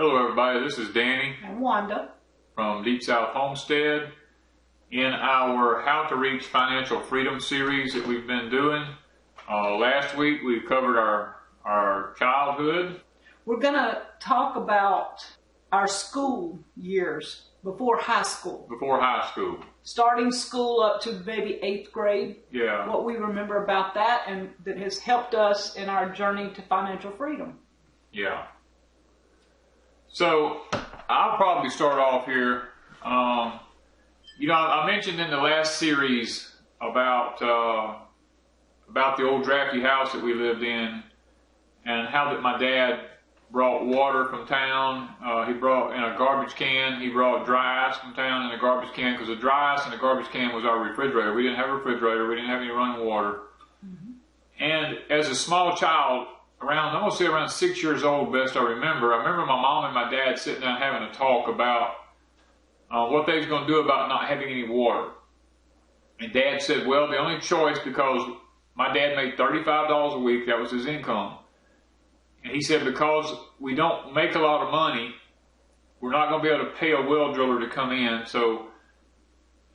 Hello everybody, this is Danny and Wanda from Deep South Homestead. In our How to Reach Financial Freedom series that we've been doing, last week we covered our childhood. We're going to talk about our school years before high school. Before high school. Starting school up to maybe 8th grade. Yeah. What we remember about that and that has helped us in our journey to financial freedom. Yeah. So, I'll probably start off here. I mentioned in the last series about the old drafty house that we lived in, and how that my dad brought water from town. He brought in a garbage can. He brought dry ice from town in a garbage can, because the dry ice in the garbage can was our refrigerator. We didn't have a refrigerator. We didn't have any running water. Mm-hmm. And as a small child, I'm going to say around 6 years old, best I remember my mom and my dad sitting down having a talk about what they was going to do about not having any water. And Dad said, well, the only choice, because my dad made $35 a week, that was his income. And he said, because we don't make a lot of money, we're not going to be able to pay a well driller to come in. So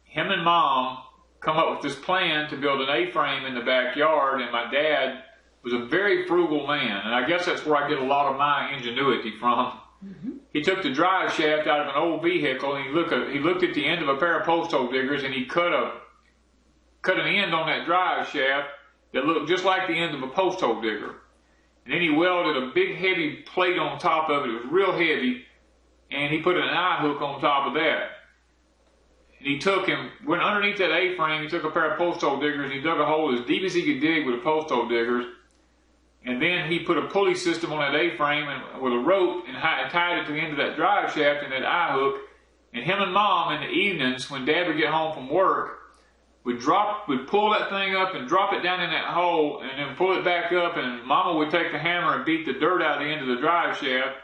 him and Mom come up with this plan to build an A-frame in the backyard, and my dad was a very frugal man, and I guess that's where I get a lot of my ingenuity from. Mm-hmm. He took the drive shaft out of an old vehicle, and he looked at the end of a pair of post hole diggers, and he cut an end on that drive shaft that looked just like the end of a post hole digger. And then he welded a big heavy plate on top of it. It was real heavy, and he put an eye hook on top of that. And he went underneath that A-frame, he took a pair of post hole diggers, and he dug a hole as deep as he could dig with the post hole diggers. And then he put a pulley system on that A-frame and with a rope and tied it to the end of that drive shaft and that eye hook. And him and Mom in the evenings, when Dad would get home from work, would pull that thing up and drop it down in that hole, and then pull it back up, and Mama would take the hammer and beat the dirt out of the end of the drive shaft.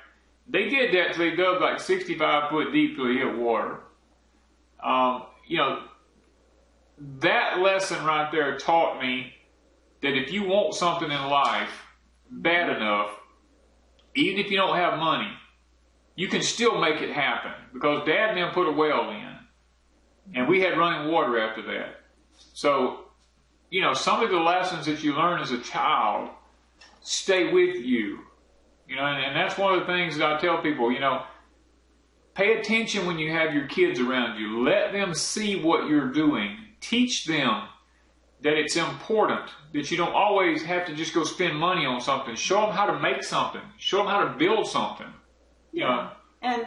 They did that till they dug like 65 foot deep till he hit water. That lesson right there taught me that if you want something in life bad enough, even if you don't have money, you can still make it happen. Because Dad and them put a well in, and we had running water after that. So, some of the lessons that you learn as a child stay with you. And that's one of the things that I tell people, pay attention when you have your kids around you. Let them see what you're doing. Teach them that it's important, that you don't always have to just go spend money on something. Show them how to make something. Show them how to build something. And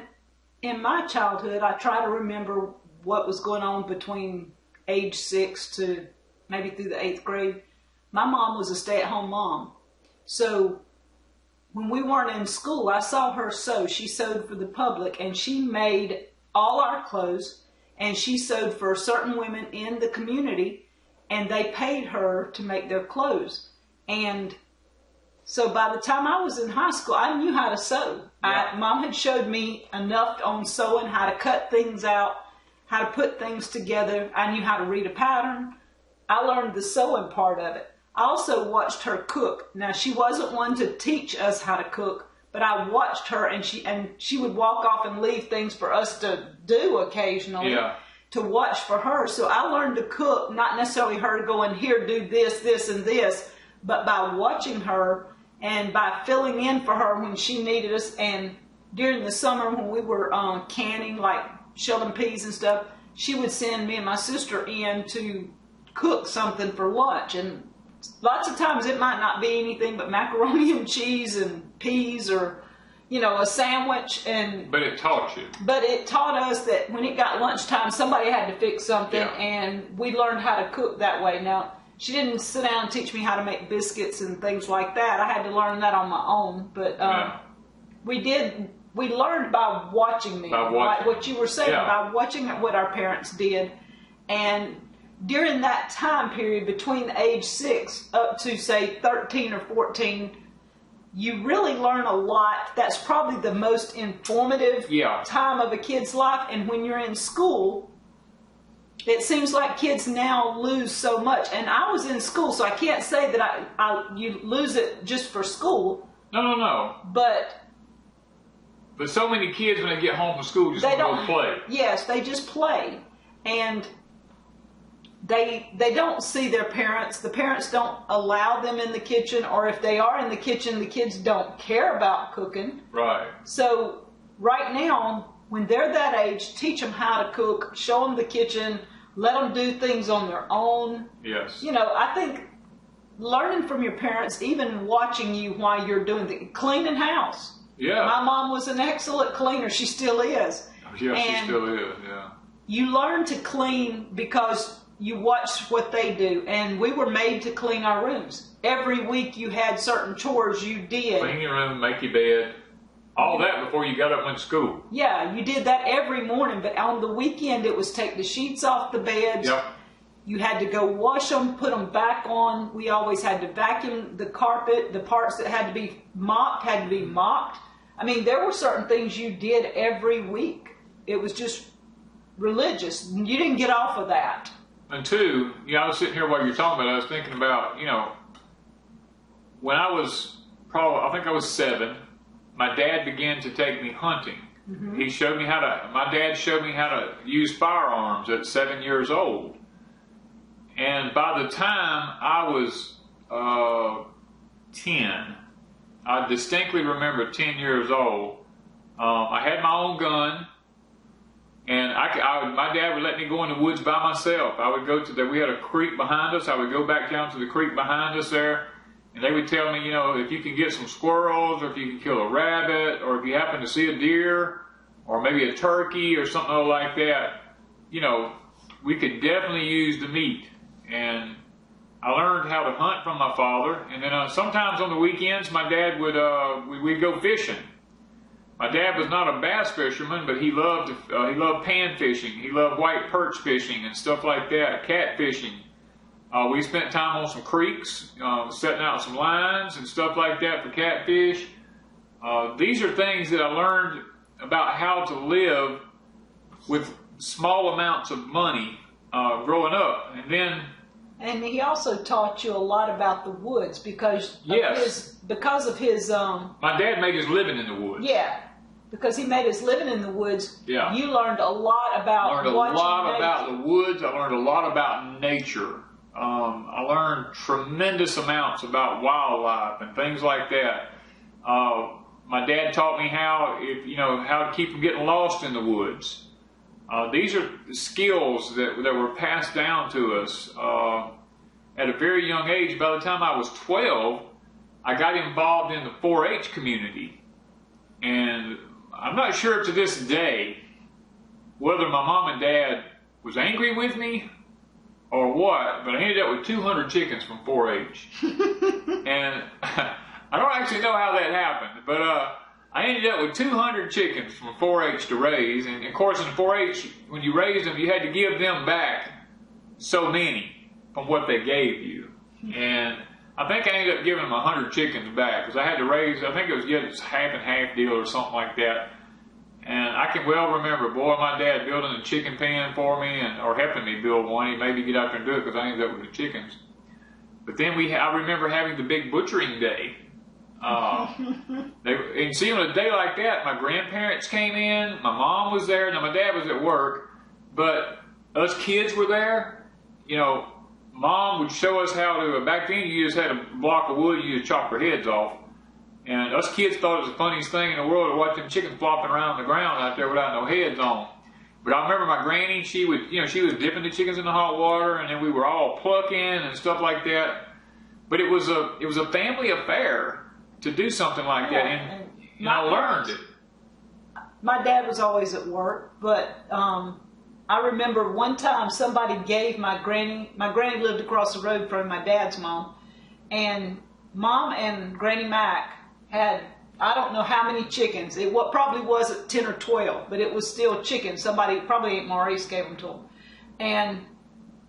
in my childhood, I try to remember what was going on between age 6 to maybe through the 8th grade. My mom was a stay-at-home mom. So when we weren't in school, I saw her sew. She sewed for the public, and she made all our clothes, and she sewed for certain women in the community, and they paid her to make their clothes. And so by the time I was in high school, I knew how to sew. Yeah. Mom had showed me enough on sewing, how to cut things out, how to put things together. I knew how to read a pattern. I learned the sewing part of it. I also watched her cook. Now, she wasn't one to teach us how to cook, but I watched her, and she would walk off and leave things for us to do occasionally. Yeah. To watch for her. So I learned to cook, not necessarily her going, here, do this, this, and this, but by watching her and by filling in for her when she needed us. And during the summer when we were canning, like shelling peas and stuff, she would send me and my sister in to cook something for lunch. And lots of times it might not be anything but macaroni and cheese and peas, or a sandwich. But it taught you. But it taught us that when it got lunchtime, somebody had to fix something, and we learned how to cook that way. Now, she didn't sit down and teach me how to make biscuits and things like that. I had to learn that on my own. But we learned by watching them. Like what you were saying, by watching what our parents did. And during that time period, between age 6 up to, say, 13 or 14, you really learn a lot. That's probably the most informative time of a kid's life. And when you're in school, it seems like kids now lose so much. And I was in school, so I can't say that you lose it just for school. No. But But so many kids, when they get home from school, just want to go play. Yes, they just play. And they don't see their parents. The parents don't allow them in the kitchen, or if they are in the kitchen, the kids don't care about cooking. Right. So right now, when they're that age, teach them how to cook, show them the kitchen, let them do things on their own. Yes. You know, I think learning from your parents, even watching you while you're doing the cleaning house. Yeah. My mom was an excellent cleaner. She still is. Yeah, she still is, yeah. You learn to clean because you watch what they do. And we were made to clean our rooms. Every week you had certain chores you did. Clean your room, make your bed. All that before you got up and went to school. Yeah, you did that every morning. But on the weekend, it was take the sheets off the beds. Yep. You had to go wash them, put them back on. We always had to vacuum the carpet. The parts that had to be mopped had to be mopped. I mean, there were certain things you did every week. It was just religious. You didn't get off of that. And two, I was sitting here while you were talking about it, I was thinking about, when I was I think I was 7, my dad began to take me hunting. Mm-hmm. My dad showed me how to use firearms at 7 years old. And by the time I was 10, I distinctly remember 10 years old, I had my own gun, and my dad would let me go in the woods by myself. I would go we had a creek behind us. I would go back down to the creek behind us there, and they would tell me, if you can get some squirrels, or if you can kill a rabbit, or if you happen to see a deer, or maybe a turkey, or something like that, we could definitely use the meat. And I learned how to hunt from my father, and then sometimes on the weekends, my dad we'd go fishing. My dad was not a bass fisherman, but he loved pan fishing. He loved white perch fishing and stuff like that, cat fishing. We spent time on some creeks, setting out some lines and stuff like that for catfish. These are things that I learned about how to live with small amounts of money growing up, and he also taught you a lot about the woods because of his my dad made his living in the woods. Yeah, because he made his living in the woods. Yeah. You learned a lot about the woods. I learned a lot about nature. I learned tremendous amounts about wildlife and things like that. My dad taught me how to keep from getting lost in the woods. These are skills that were passed down to us at a very young age. By the time I was 12, I got involved in the 4-H community. And I'm not sure to this day whether my mom and dad was angry with me or what, but I ended up with 200 chickens from 4-H. And I don't actually know how that happened, but I ended up with 200 chickens from 4-H to raise. And of course, in 4-H, when you raised them, you had to give them back so many from what they gave you. And I think I ended up giving them 100 chickens back because I had to raise, I think it was half and half deal or something like that. And I can well remember, my dad building a chicken pen for me or helping me build one. He made me get out there and do it because I ended up with the chickens. But then I remember having the big butchering day. And see, on a day like that, my grandparents came in, my mom was there. Now my dad was at work, but us kids were there. Mom would show us how to, back then you just had a block of wood, you just chop their heads off. And us kids thought it was the funniest thing in the world to watch them chickens flopping around on the ground out there without no heads on. But I remember my granny, she was dipping the chickens in the hot water, and then we were all plucking and stuff like that. But it was a family affair to do something like that, and I learned it. My dad was always at work, but I remember one time somebody gave my granny lived across the road from my dad's mom, and Mom and Granny Mac had, I don't know how many chickens. It probably wasn't 10 or 12, but it was still chickens. Somebody, probably Aunt Maurice, gave them to them. And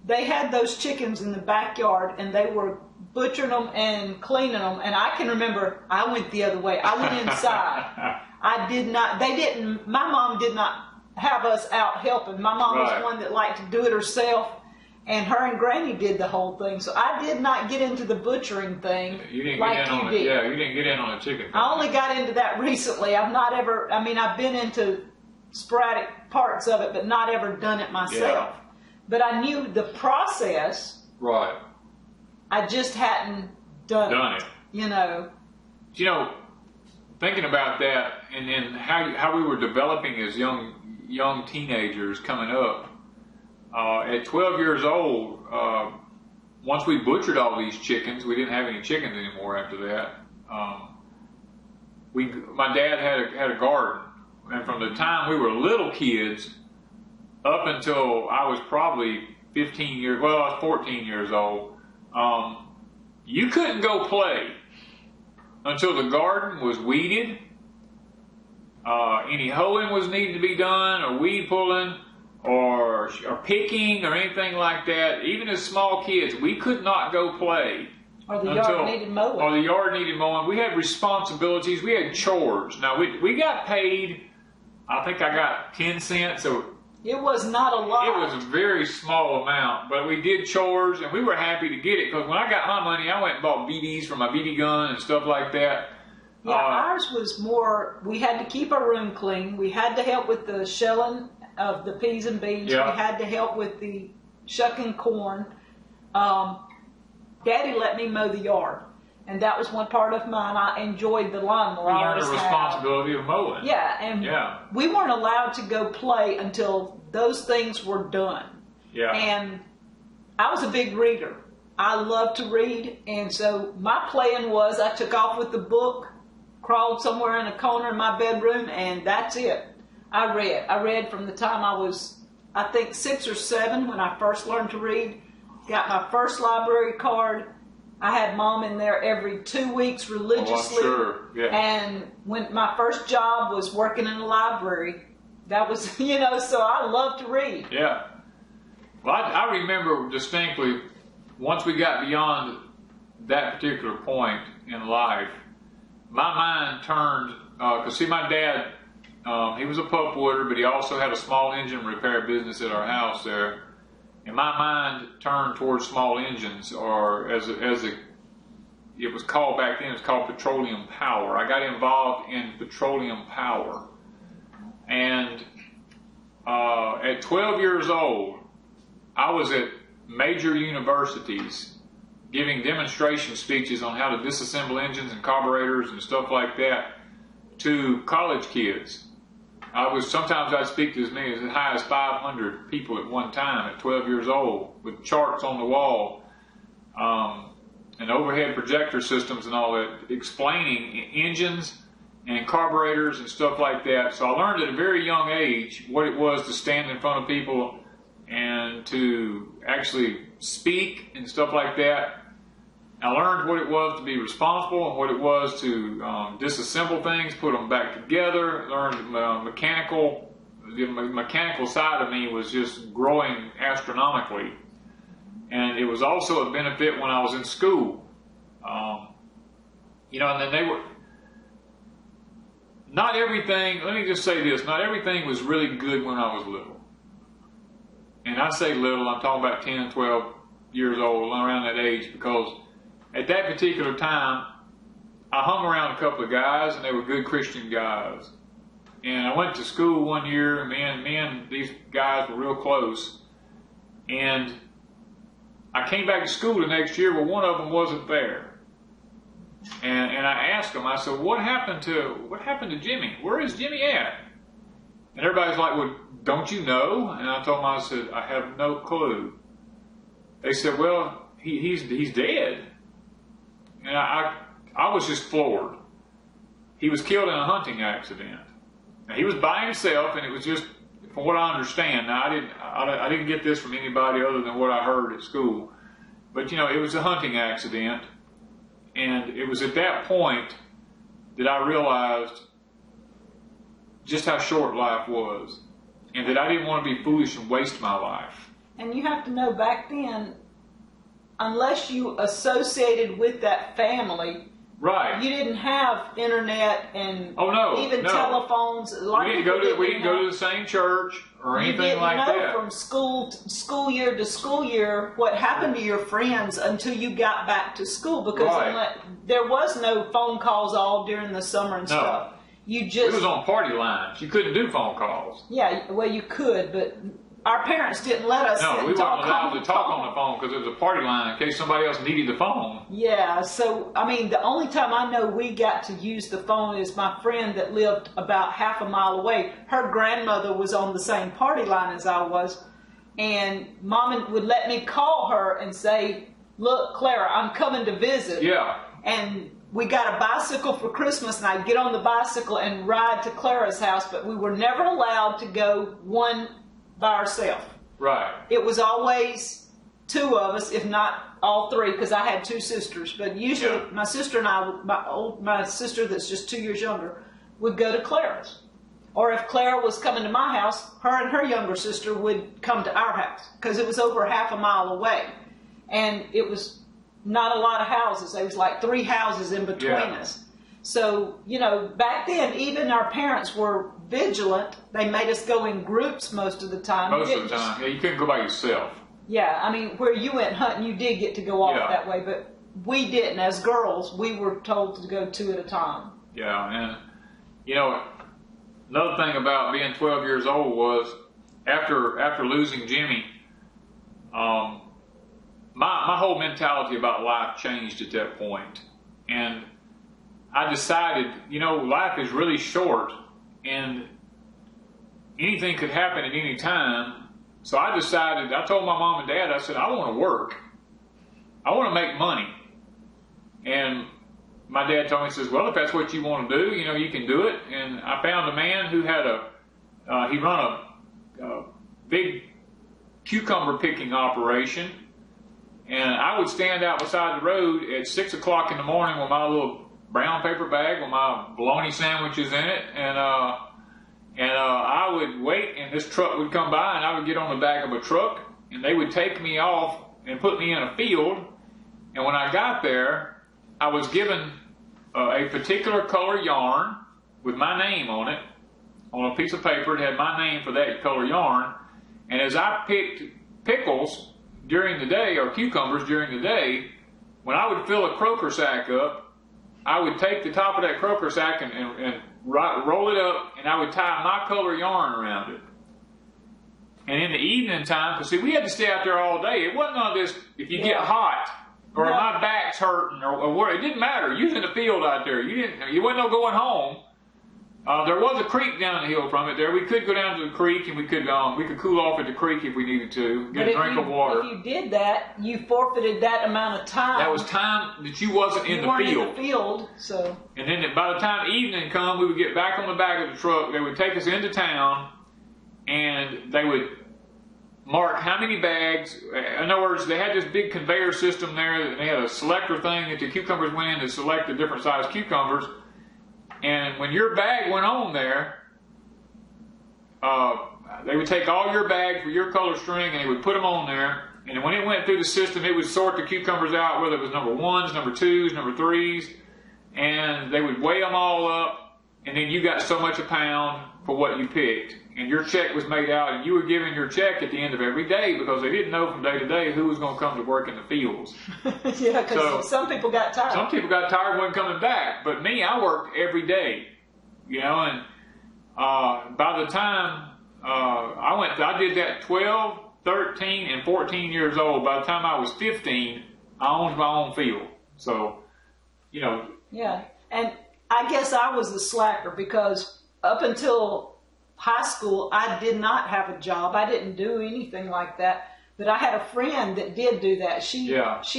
they had those chickens in the backyard, and they were butchering them and cleaning them. And I can remember I went the other way. I went inside. My mom did not have us out helping. My mom was one that liked to do it herself. And her and Granny did the whole thing. So I did not get into the butchering thing You didn't like get in you on did. it. Yeah, you didn't get in on the chicken thing. I only got into that recently. I've not ever, I mean, I've been into sporadic parts of it, but not ever done it myself. Yeah. But I knew the process. Right. I just hadn't done it. You know. You know, thinking about that and then how we were developing as young teenagers coming up, at 12 years old, once we butchered all these chickens, we didn't have any chickens anymore after that. My dad had a garden, and from the time we were little kids up until I was probably 15 years, well, I was 14 years old, you couldn't go play until the garden was weeded, any hoeing was needed to be done, or weed pulling, or picking, or anything like that. Even as small kids, we could not go play. Or the yard needed mowing. Or the yard needed mowing. We had responsibilities. We had chores. Now, we got paid, I think I got 10 cents. So it was not a lot. It was a very small amount, but we did chores, and we were happy to get it, because when I got my money, I went and bought BBs for my BB gun and stuff like that. Yeah, ours was more, we had to keep our room clean. We had to help with the shelling of the peas and beans. Yeah. We had to help with the shucking corn. Daddy let me mow the yard, and that was one part of mine. I enjoyed the lawnmower. We learned the responsibility of mowing. Yeah, and we weren't allowed to go play until those things were done. Yeah. And I was a big reader. I loved to read, and so my plan was I took off with the book, crawled somewhere in a corner in my bedroom, and that's it. I read. I read from the time I was, I think, 6 or 7 when I first learned to read. Got my first library card. I had Mom in there every 2 weeks religiously. Oh, I'm sure. Yeah. And when my first job was working in a library, that was, so I love to read. Yeah. Well, I remember distinctly, once we got beyond that particular point in life, my mind turned, because see, my dad, he was a pulpwooder, but he also had a small engine repair business at our house there. And my mind turned towards small engines, or as it was called back then, it was called petroleum power. I got involved in petroleum power. And at 12 years old, I was at major universities giving demonstration speeches on how to disassemble engines and carburetors and stuff like that to college kids. Sometimes I'd speak to as many as high as 500 people at one time at 12 years old, with charts on the wall, and overhead projector systems and all that, explaining engines and carburetors and stuff like that. So I learned at a very young age what it was to stand in front of people and to actually speak and stuff like that. I learned what it was to be responsible and what it was to disassemble things, put them back together. Learned the mechanical side of me was just growing astronomically. And it was also a benefit when I was in school. And then they were, not everything, let me just say this, not everything was really good when I was little. And I say little, I'm talking about 10, 12 years old, around that age, because at that particular time, I hung around a couple of guys, and they were good Christian guys. And I went to school one year, and me and these guys were real close. And I came back to school the next year, well, one of them wasn't there. And I asked them, I said, what happened to Jimmy? Where is Jimmy at? And everybody's like, well, don't you know? And I told them, I said, I have no clue. They said, well, he's dead. And I was just floored. He was killed in a hunting accident. Now, he was by himself, and it was just, from what I understand, now I didn't get this from anybody other than what I heard at school, but it was a hunting accident, and it was at that point that I realized just how short life was, and that I didn't want to be foolish and waste my life. And you have to know, back then, unless you associated with that family, Right. You didn't have internet and even no. telephones. We didn't go to the same church or anything like that. You didn't know from school year to school year what happened to your friends until you got back to school, because there was no phone calls all during the summer and stuff. It was on party lines. You couldn't do phone calls. Yeah, well, you could, but our parents didn't let us. No, we weren't allowed to talk on the phone because it was a party line in case somebody else needed the phone. Yeah, so, I mean, the only time I know we got to use the phone is my friend that lived about half a mile away. Her grandmother was on the same party line as I was, and Mom would let me call her and say, "Look, Clara, I'm coming to visit." Yeah. And we got a bicycle for Christmas, and I'd get on the bicycle and ride to Clara's house, but we were never allowed to go one by ourselves. Right. It was always two of us, if not all three, because I had two sisters. But usually my sister and I, my sister that's just 2 years younger, would go to Clara's. Or if Clara was coming to my house, her and her younger sister would come to our house, because it was over half a mile away. And it was not a lot of houses. There was like 3 houses in between us. So, you know, back then, even our parents were vigilant. They made us go in groups most of the time. Most of the time. Yeah, you couldn't go by yourself. Yeah, I mean, where you went hunting, you did get to go off that way, but we didn't. As girls, we were told to go 2 at a time. Yeah, and, you know, another thing about being 12 years old was after losing Jimmy, my whole mentality about life changed at that point. And I decided, you know, life is really short and anything could happen at any time. So I decided, I told my mom and dad, I said, I want to work. I want to make money. And my dad told me, he says, well, if that's what you want to do, you know, you can do it. And I found a man who had he run a big cucumber picking operation. And I would stand out beside the road at 6 o'clock in the morning with my little brown paper bag with my bologna sandwiches in it, and I would wait, and this truck would come by, and I would get on the back of a truck, and they would take me off and put me in a field. And when I got there, I was given a particular color yarn with my name on it, on a piece of paper. It had my name for that color yarn. And as I picked pickles during the day, or cucumbers during the day, when I would fill a croaker sack up, I would take the top of that croaker sack and roll it up, and I would tie my color yarn around it. And in the evening time, because see, we had to stay out there all day. It wasn't none of this, if you get hot, or my back's hurting, or what, it didn't matter. You was in the field out there. You wasn't no going home. There was a creek down the hill from it there. We could go down to the creek, and we could cool off at the creek if we needed to, get a drink of water. If you did that, you forfeited that amount of time. That was time that you wasn't in the field. You weren't in the field, so. And then by the time evening come, we would get back on the back of the truck. They would take us into town, and they would mark how many bags. In other words, they had this big conveyor system there. They had a selector thing that the cucumbers went in to select the different size cucumbers. And when your bag went on there, they would take all your bags with your color string and they would put them on there. And when it went through the system, it would sort the cucumbers out, whether it was number 1s, number 2s, number 3s. And they would weigh them all up. And then you got so much a pound for what you picked. And your check was made out, and you were given your check at the end of every day, because they didn't know from day to day who was going to come to work in the fields. Yeah, because some people got tired. Some people got tired and wasn't coming back. But me, I worked every day, you know. And by the time I did that 12, 13, and 14 years old. By the time I was 15, I owned my own field. So, you know. Yeah, and I guess I was the slacker, because up until high school, I did not have a job. I didn't do anything like that. But I had a friend that did do that. She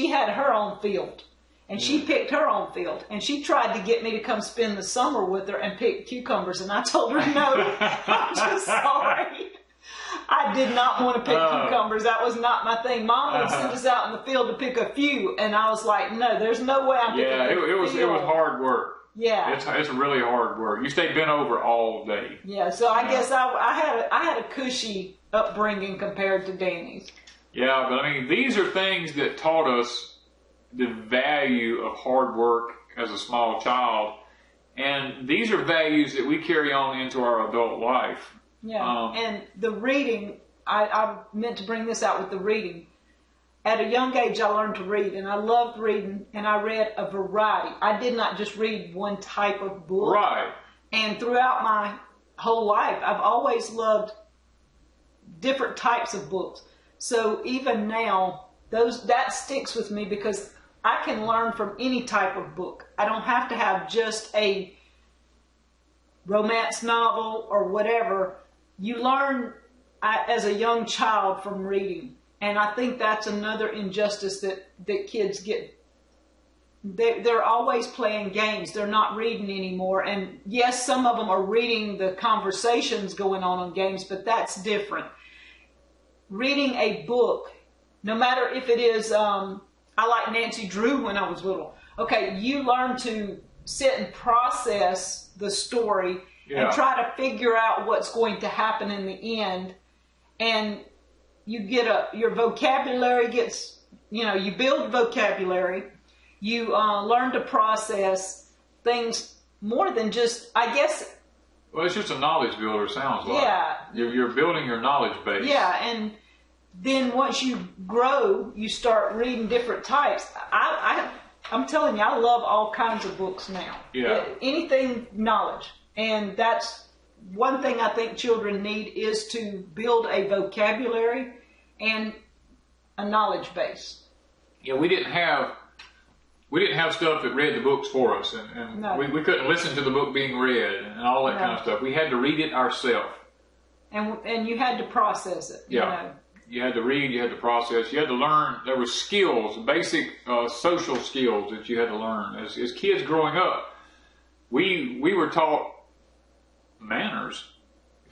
had her own field, and she picked her own field. And she tried to get me to come spend the summer with her and pick cucumbers. And I told her, no, I'm just sorry. I did not want to pick cucumbers. That was not my thing. Mom would send us out in the field to pick a few. And I was like, no, there's no way I'm picking a few. Yeah, it was hard work. Yeah, it's really hard work. You stay bent over all day. Yeah, so I guess I had a cushy upbringing compared to Danny's. Yeah, but I mean, these are things that taught us the value of hard work as a small child. And these are values that we carry on into our adult life. Yeah, and the reading, I meant to bring this out with the reading. At a young age, I learned to read, and I loved reading, and I read a variety. I did not just read one type of book. Right. And throughout my whole life, I've always loved different types of books. So even now, that sticks with me because I can learn from any type of book. I don't have to have just a romance novel or whatever. You learn as a young child from reading. And I think that's another injustice that kids get. They're always playing games. They're not reading anymore. And yes, some of them are reading the conversations going on games, but that's different. Reading a book, no matter if it is, I like Nancy Drew when I was little. Okay, you learn to sit and process the story and try to figure out what's going to happen in the end. And you get your vocabulary gets, you build vocabulary. You learn to process things more than just, I guess. Well, it's just a knowledge builder, sounds like. Yeah. You're building your knowledge base. Yeah, and then once you grow, you start reading different types. I'm telling you, I love all kinds of books now. Yeah. Anything knowledge. And that's one thing I think children need is to build a vocabulary and a knowledge base. Yeah, we didn't have stuff that read the books for us, and No. we couldn't listen to the book being read and all that kind of stuff. We had to read it ourselves. And you had to process it. Yeah. You had to read, you had to process, you had to learn. There were skills, basic social skills that you had to learn. As kids growing up, we were taught manners.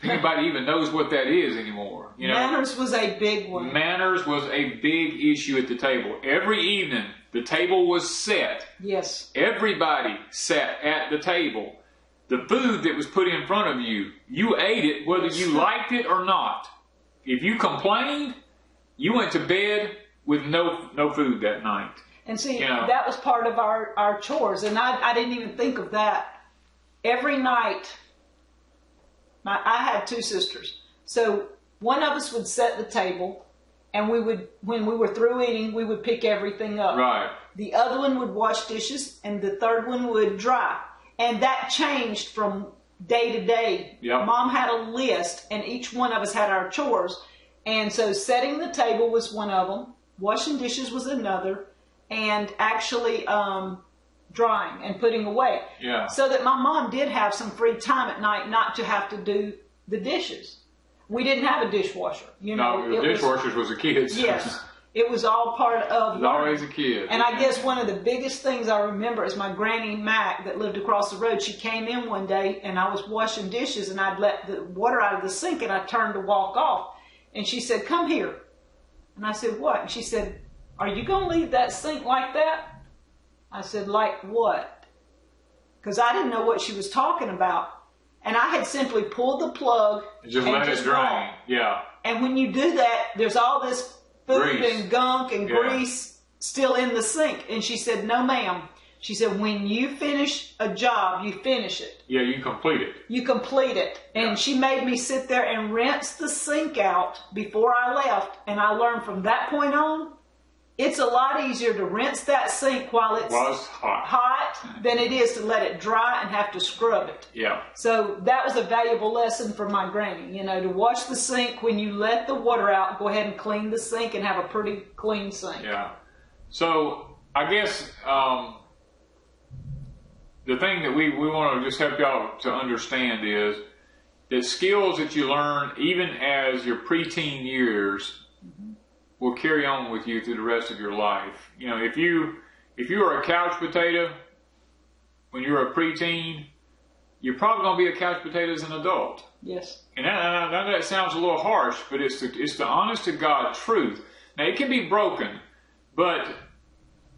If anybody even knows what that is anymore. Manners was a big one. Manners was a big issue at the table. Every evening, the table was set. Yes. Everybody sat at the table. The food that was put in front of you, you ate it whether you liked it or not. If you complained, you went to bed with no food that night. And see, that was part of our chores. And I didn't even think of that. Every night, I had two sisters. So one of us would set the table, and when we were through eating, we would pick everything up. Right. The other one would wash dishes, and the third one would dry. And that changed from day to day. Yep. Mom had a list, and each one of us had our chores. And so setting the table was one of them, washing dishes was another, and actually drying and putting away. Yeah. So that my mom did have some free time at night not to have to do the dishes. We didn't have a dishwasher. No, the dishwashers was the kids. Yes. It was all part of It was always a kid. And I guess one of the biggest things I remember is my Granny Mac that lived across the road. She came in one day and I was washing dishes and I'd let the water out of the sink and I turned to walk off. And she said, "Come here." And I said, "What?" And she said, "Are you going to leave that sink like that?" I said, "Like what?" Because I didn't know what she was talking about. And I had simply pulled the plug Just let it drain. Yeah. And when you do that, there's all this food Grease. and gunk and grease still in the sink. And she said, "No, ma'am." She said, "When you finish a job, you finish it. Yeah, you complete it. You complete it." And she made me sit there and rinse the sink out before I left. And I learned from that point on, it's a lot easier to rinse that sink while it's hot than it is to let it dry and have to scrub it. Yeah. So that was a valuable lesson from my granny, to wash the sink when you let the water out, go ahead and clean the sink and have a pretty clean sink. Yeah. So I guess the thing that we want to just help y'all to understand is that skills that you learn even as your preteen years will carry on with you through the rest of your life. If you are a couch potato when you're a preteen, you're probably going to be a couch potato as an adult. Yes. And that sounds a little harsh, but it's the honest to God truth. Now it can be broken, but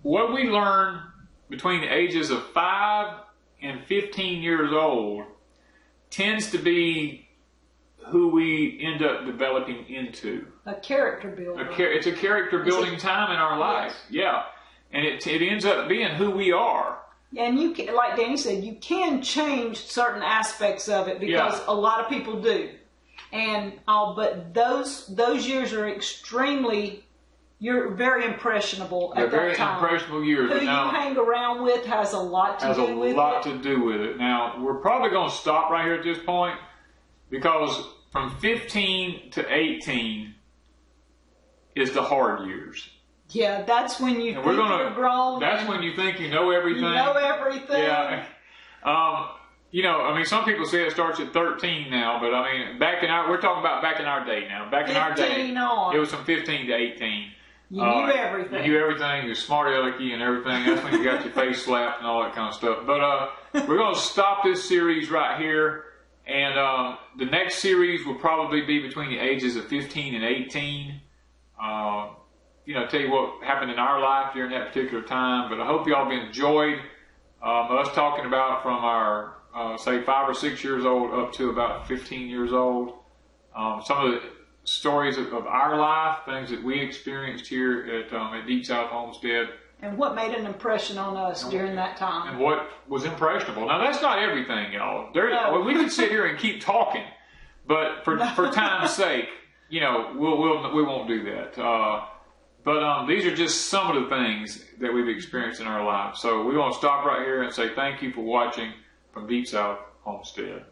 what we learn between the ages of 5 and 15 years old tends to be who we end up developing into. A character builder. It's a character building time in our life. Yes. Yeah. And it ends up being who we are. And you can, like Danny said, you can change certain aspects of it because a lot of people do. And but those years are extremely. You're very impressionable at that time. Very impressionable years. Who you hang around with has a lot to do with it. Has a lot to do with it. Now, we're probably going to stop right here at this point because from 15 to 18 is the hard years. Yeah, that's when you think you're grown. That's when you think you know everything. You know everything. Yeah. You know, I mean, some people say it starts at 13 now, but I mean, we're talking about back in our day now. Back in our day, it was from 15 to 18. You knew everything. You knew everything. You were smart alecky and everything. That's when you got your face slapped and all that kind of stuff. But we're going to stop this series right here. And the next series will probably be between the ages of 15 and 18. You know, tell you what happened in our life during that particular time. But I hope you all have enjoyed us talking about from our, say, 5 or 6 years old up to about 15 years old. Some of the stories of our life, things that we experienced here at Deep South Homestead. And what made an impression on us during that time. And what was impressionable. Now, that's not everything, y'all. No. We could sit here and keep talking, but for time's sake, you know, we won't do that. But these are just some of the things that we've experienced in our lives. So we're going to stop right here and say thank you for watching from Deep South Homestead.